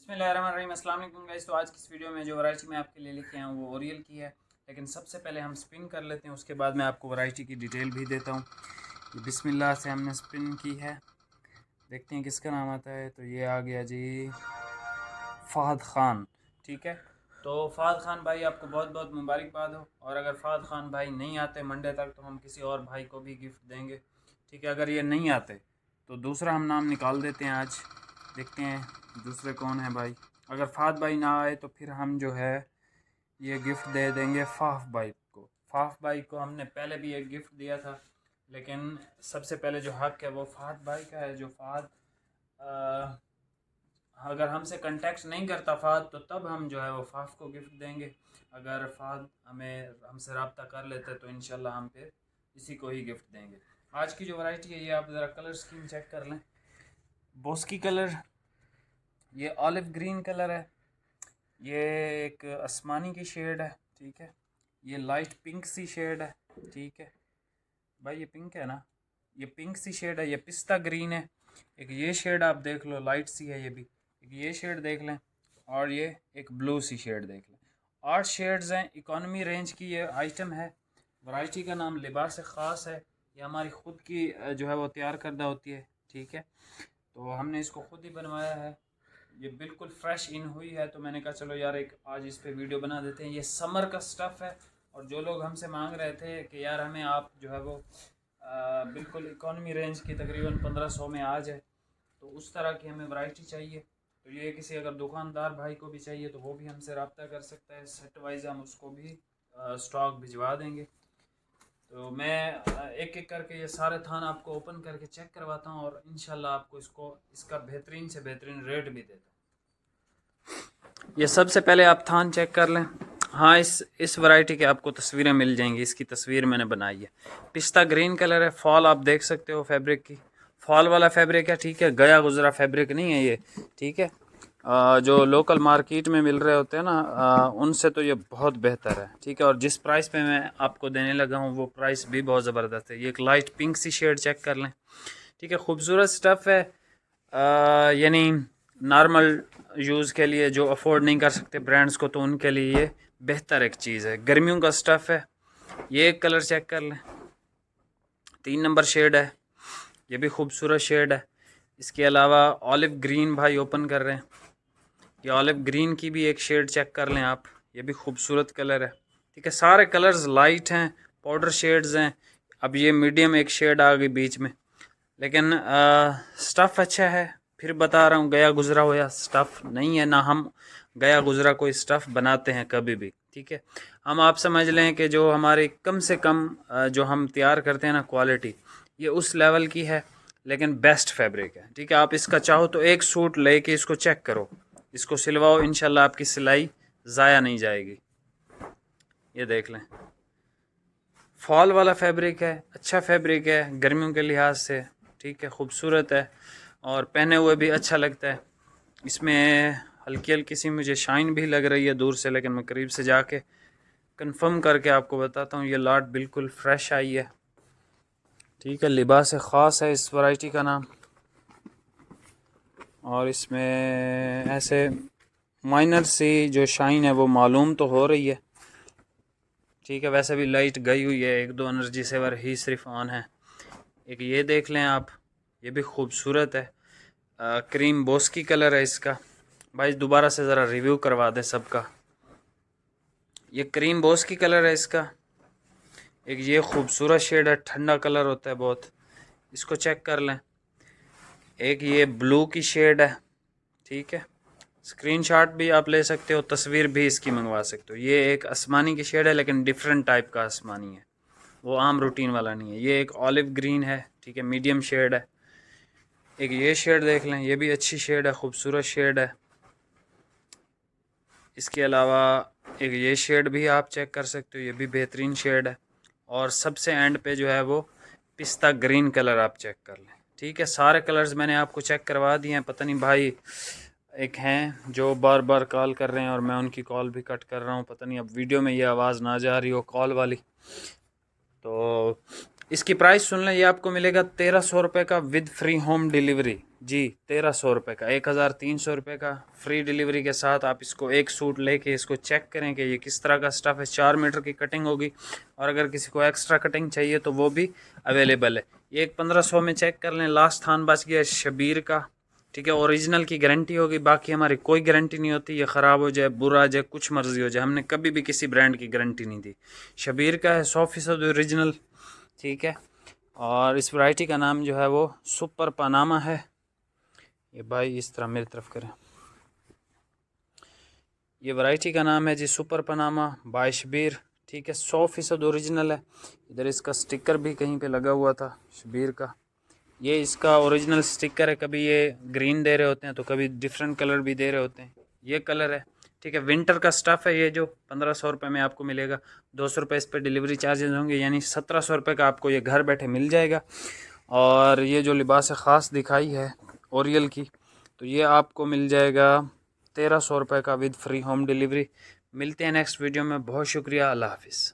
बिस्मिल्लाहिर्रहमानिर्रहीम। अस्सलाम वालेकुम गाइस। तो आज की इस वीडियो में जो वैरायटी मैं आपके लिए लेके आया हूँ वो ओरियल की है, लेकिन सबसे पहले हम स्पिन कर लेते हैं, उसके बाद मैं आपको वैरायटी की डिटेल भी देता हूँ। ये बिस्मिल्लाह से हमने स्पिन की है, देखते हैं किसका नाम आता है। तो ये आ गया जी फ़हद ख़ान। ठीक है, तो फ़हद ख़ान भाई आपको बहुत बहुत मुबारकबाद हो, और अगर फ़हद ख़ान भाई नहीं आते मंडे तक तो हम किसी और भाई को भी गिफ्ट देंगे। ठीक है, अगर ये नहीं आते तो दूसरा हम नाम निकाल देते हैं आज, देखते हैं दूसरे कौन है भाई। अगर फ़हद भाई ना आए तो फिर हम जो है ये गिफ्ट दे देंगे फ़ाफ भाई को। फ़ाफ भाई को हमने पहले भी एक गिफ्ट दिया था, लेकिन सबसे पहले जो हक है वो फ़हद भाई का है। जो फ़हद अगर हमसे कांटेक्ट नहीं करता फ़हद तो तब हम जो है वो फ़ाफ को गिफ्ट देंगे। अगर फ़हद हमसे रब्ता कर लेते तो इंशाल्लाह हम फिर इसी को ही गिफ्ट देंगे। आज की जो वैरायटी है ये आप ज़रा कलर स्कीम चेक कर लें। बोस्की कलर, ये ऑलिव ग्रीन कलर है, ये एक आसमानी की शेड है। ठीक है, ये लाइट पिंक सी शेड है। ठीक है भाई, ये पिंक है ना, ये पिंक सी शेड है। ये पिस्ता ग्रीन है। एक ये शेड आप देख लो, लाइट सी है ये भी। एक ये शेड देख लें, और ये एक ब्लू सी शेड देख लें। 8 शेड्स हैं, इकॉनमी रेंज की ये आइटम है। वैरायटी का नाम लिबास ख़ास है। ये हमारी ख़ुद की जो है वो तैयार करदा होती है। ठीक है, तो हमने इसको ख़ुद ही बनवाया है। ये बिल्कुल फ्रेश इन हुई है, तो मैंने कहा चलो यार एक आज इस पे वीडियो बना देते हैं। ये समर का स्टफ़ है, और जो लोग हमसे मांग रहे थे कि यार हमें आप जो है वो बिल्कुल इकॉनमी रेंज की तकरीबन 1500 में आ जाए, तो उस तरह की हमें वैरायटी चाहिए। तो ये किसी अगर दुकानदार भाई को भी चाहिए तो वो भी हमसे रब्ता कर सकता है। सेट वाइज हम उसको भी स्टॉक भिजवा देंगे। तो मैं एक एक करके ये सारे थान आपको ओपन करके चेक करवाता हूँ, और इंशाल्लाह आपको इसका बेहतरीन से बेहतरीन रेट भी देता हूँ। ये सबसे पहले आप थान चेक कर लें। हाँ, इस वैरायटी की आपको तस्वीरें मिल जाएंगी। इसकी तस्वीर मैंने बनाई है। पिस्ता ग्रीन कलर है, फॉल आप देख सकते हो फैब्रिक की, फॉल वाला फैब्रिक है। ठीक है, गया गुजरा फैब्रिक नहीं है ये। ठीक है, जो लोकल मार्केट में मिल रहे होते हैं ना, उनसे तो ये बहुत बेहतर है। ठीक है, और जिस प्राइस पे मैं आपको देने लगा हूँ वो प्राइस भी बहुत ज़बरदस्त है। ये एक लाइट पिंक सी शेड चेक कर लें। ठीक है, खूबसूरत स्टफ़ है, यानी नॉर्मल यूज़ के लिए जो अफोर्ड नहीं कर सकते ब्रांड्स को, तो उनके लिए ये बेहतर एक चीज़ है। गर्मियों का स्टफ़ है। ये एक कलर चेक कर लें, 3 नंबर शेड है, ये भी खूबसूरत शेड है। इसके अलावा ऑलिव ग्रीन भाई ओपन कर रहे हैं, ये ऑलिव ग्रीन की भी एक शेड चेक कर लें आप, ये भी खूबसूरत कलर है। ठीक है, सारे कलर्स लाइट हैं, पाउडर शेड्स हैं। अब ये मीडियम एक शेड आ गई बीच में, लेकिन स्टफ़ अच्छा है। फिर बता रहा हूँ, गया गुजरा हुआ स्टफ़ नहीं है, ना हम गया गुजरा कोई स्टफ़ बनाते हैं कभी भी। ठीक है, हम आप समझ लें कि जो हमारे कम से कम जो हम तैयार करते हैं ना क्वालिटी, ये उस लेवल की है, लेकिन बेस्ट फैब्रिक है। ठीक है, आप इसका चाहो तो एक सूट लेके इसको चेक करो, इसको सिलवाओ, इंशाल्लाह आपकी सिलाई ज़ाया नहीं जाएगी। ये देख लें, फॉल वाला फैब्रिक है, अच्छा फैब्रिक है गर्मियों के लिहाज से। ठीक है, खूबसूरत है, और पहने हुए भी अच्छा लगता है। इसमें हल्की हल्की सी मुझे शाइन भी लग रही है दूर से, लेकिन मैं करीब से जाके कंफर्म करके आपको बताता हूँ। ये लाट बिल्कुल फ्रेश आई है। ठीक है, लिबास ख़ास है इस वैरायटी का नाम, और इसमें ऐसे माइनर सी जो शाइन है वो मालूम तो हो रही है। ठीक है, वैसे भी लाइट गई हुई है, 1-2 एनर्जी सेवर ही सिर्फ ऑन है। एक ये देख लें आप, ये भी खूबसूरत है, क्रीम बोस्की कलर है इसका। भाई दोबारा से ज़रा रिव्यू करवा दें सबका। ये क्रीम बोस्की कलर है इसका। एक ये खूबसूरत शेड है, ठंडा कलर होता है बहुत, इसको चेक कर लें। एक ये ब्लू की शेड है। ठीक है, स्क्रीनशॉट भी आप ले सकते हो, तस्वीर भी इसकी मंगवा सकते हो। ये एक आसमानी की शेड है, लेकिन डिफरेंट टाइप का आसमानी है, वो आम रूटीन वाला नहीं है। ये एक ऑलिव ग्रीन है। ठीक है, मीडियम शेड है। एक ये शेड देख लें, ये भी अच्छी शेड है, खूबसूरत शेड है। इसके अलावा एक ये शेड भी आप चेक कर सकते हो, ये भी बेहतरीन शेड है। और सबसे एंड पे जो है वो पिस्ता ग्रीन कलर आप चेक कर लें। ठीक है, सारे कलर्स मैंने आपको चेक करवा दिए हैं। पता नहीं भाई एक हैं जो बार बार कॉल कर रहे हैं, और मैं उनकी कॉल भी कट कर रहा हूँ। पता नहीं अब वीडियो में ये आवाज़ ना जा रही हो कॉल वाली, तो इसकी प्राइस सुन लें, ये आपको मिलेगा 1300 रुपये का विद फ्री होम डिलीवरी। जी 1300 रुपये का, 1300 रुपये का फ्री डिलीवरी के साथ आप इसको एक सूट लेके इसको चेक करें कि ये किस तरह का स्टफ़ है। 4 मीटर की कटिंग होगी और अगर किसी को एक्स्ट्रा कटिंग चाहिए तो वो भी अवेलेबल है। ये एक 1500 में चेक कर लें। लास्ट थान बच गया शबीर का, ठीक है, ओरिजिनल की गारंटी होगी, बाकी हमारी कोई गारंटी नहीं होती। ये ख़राब हो जाए, बुरा जाए, कुछ मर्ज़ी हो जाए, हमने कभी भी किसी ब्रांड की गारंटी नहीं दी। शबीर का है 100% ओरिजिनल, ठीक है। और इस वैरायटी का नाम जो है वो सुपर पनामा है। ये भाई इस तरह मेरी तरफ करें, ये वैरायटी का नाम है जी सुपर पनामा बाय शबीर, ठीक है। 100% ओरिजिनल है। इधर इसका स्टिकर भी कहीं पे लगा हुआ था शबीर का, ये इसका ओरिजिनल स्टिकर है। कभी ये ग्रीन दे रहे होते हैं तो कभी डिफरेंट कलर भी दे रहे होते हैं, ये कलर है, ठीक है। विंटर का स्टफ़ है ये, जो 1500 रुपये में आपको मिलेगा। 200 रुपये इस पर डिलीवरी चार्जेस होंगे, यानी 1700 रुपये का आपको ये घर बैठे मिल जाएगा। और ये जो लिबास ख़ास दिखाई है ओरियल की, तो ये आपको मिल जाएगा 1300 रुपये का विद फ्री होम डिलीवरी। मिलते हैं नेक्स्ट वीडियो में। बहुत शुक्रिया, अल्लाह हाफिज़।